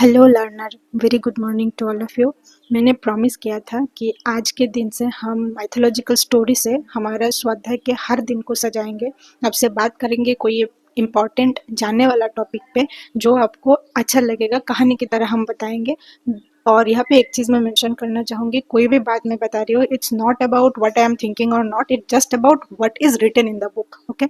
Hello learner, very good morning to all of you. मैंने promise किया था कि आज के दिन से हम माइथोलॉजिकल स्टोरी से हमारा स्वाध्याय के हर दिन को सजाएंगे। आपसे बात करेंगे कोई इम्पॉर्टेंट जानने वाला टॉपिक पे जो आपको अच्छा लगेगा, कहानी की तरह हम बताएंगे। और यहाँ पे एक चीज़ मैं मेंशन करना चाहूँगी, कोई भी बात मैं बता रही हूँ, it's not about what I am thinking or not, it just about what is written in the book. Okay,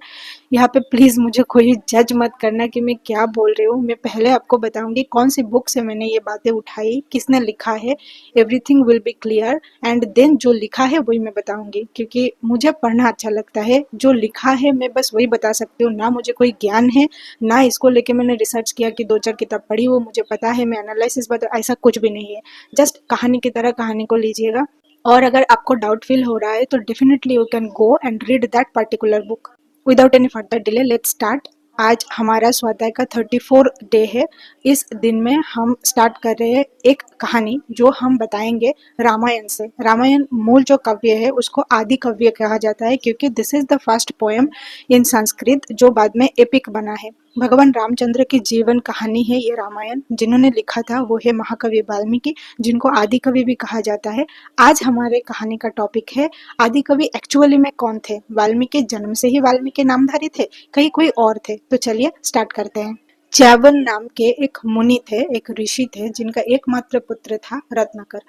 यहाँ पे प्लीज़ मुझे कोई जज मत करना कि मैं क्या बोल रही हूँ। मैं पहले आपको बताऊंगी कौन सी बुक से मैंने ये बातें उठाई, किसने लिखा है, everything will be clear and then जो लिखा है वही मैं बताऊंगी, क्योंकि मुझे पढ़ना अच्छा लगता है। जो लिखा है मैं बस वही बता सकती हूँ, ना मुझे कोई ज्ञान है, ना इसको लेके मैंने रिसर्च किया कि 2-4 किताब पढ़ी हो, मुझे पता है मैं एनालिसिस बता, ऐसा कुछ भी नहीं है। जस्ट कहानी की तरह कहानी को लीजिएगा। और अगर आपको डाउट फील हो रहा है तो definitely you can go and read that particular book. Without any further delay let's start. आज हमारा स्वाध्याय का 34 डे है। इस दिन में हम स्टार्ट कर रहे हैं एक कहानी जो हम बताएंगे रामायण से। रामायण मूल जो काव्य है उसको आदि काव्य कहा जाता है, क्योंकि this is the first poem in Sanskrit जो बाद में एपिक बना है। भगवान रामचंद्र की जीवन कहानी है ये रामायण। जिन्होंने लिखा था वो है महाकवि वाल्मीकि, जिनको आदि कवि भी कहा जाता है। आज हमारे कहानी का टॉपिक है आदि कवि एक्चुअली में कौन थे। वाल्मीकि जन्म से ही वाल्मीकि नामधारी थे, कहीं कोई और थे? तो चलिए स्टार्ट करते हैं। च्यवन नाम के एक मुनि थे, एक ऋषि थे, जिनका एकमात्र पुत्र था रत्नाकर।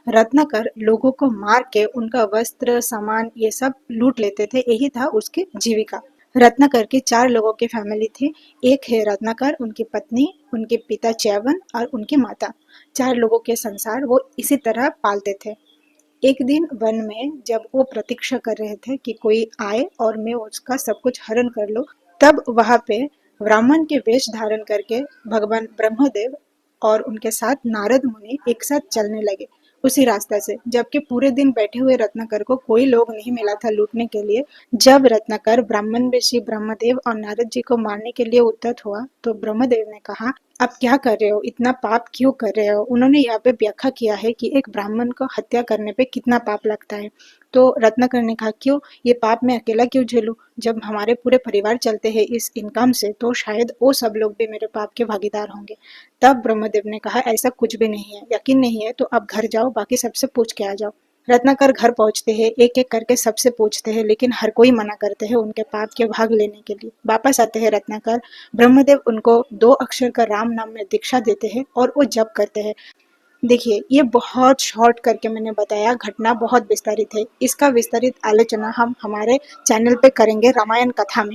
रत्नाकर लोगों को मार के उनका वस्त्र सामान ये सब लूट लेते थे, यही था उसकी जीविका। रत्नाकर की 4 लोगों की फैमिली थी। एक है रत्नाकर, उनकी पत्नी, उनके पिता च्यवन और उनकी माता। 4 लोगों के संसार वो इसी तरह पालते थे। एक दिन वन में जब वो प्रतीक्षा कर रहे थे कि कोई आए और मैं उसका सब कुछ हरण कर लूं, तब वहां पे ब्राह्मण के वेश धारण करके भगवान ब्रह्मदेव और उनके साथ नारद मुनि एक साथ चलने लगे उसी रास्ता से। जबकि पूरे दिन बैठे हुए रत्नाकर को कोई लोग नहीं मिला था लूटने के लिए। जब रत्नाकर ब्राह्मण ऋषि ब्रह्मदेव और नारद जी को मारने के लिए उद्यत हुआ तो ब्रह्मदेव ने कहा, आप क्या कर रहे हो, इतना पाप क्यों कर रहे हो? उन्होंने यहाँ पे व्याख्या किया है कि एक ब्राह्मण को हत्या करने पे कितना पाप लगता है। तो रत्नाकर ने कहा, क्यों ये पाप मैं अकेला क्यों झेलूं? जब हमारे पूरे परिवार चलते हैं इस इनकम से तो शायद वो सब लोग भी मेरे पाप के भागीदार होंगे। तब ब्रह्मदेव ने कहा, ऐसा कुछ भी नहीं है, यकीन नहीं है तो अब घर जाओ, बाकी सबसे पूछ के आ जाओ। रत्नाकर घर पहुंचते हैं, एक एक करके सबसे पूछते हैं, लेकिन हर कोई मना करते हैं उनके पाप के भाग लेने के लिए। वापस आते हैं रत्नाकर, ब्रह्मदेव उनको 2 अक्षर का राम नाम में दीक्षा देते हैं और वो जप करते हैं। देखिए, ये बहुत शॉर्ट करके मैंने बताया, घटना बहुत विस्तारित है। इसका विस्तारित आलोचना हम हमारे चैनल पे करेंगे रामायण कथा में।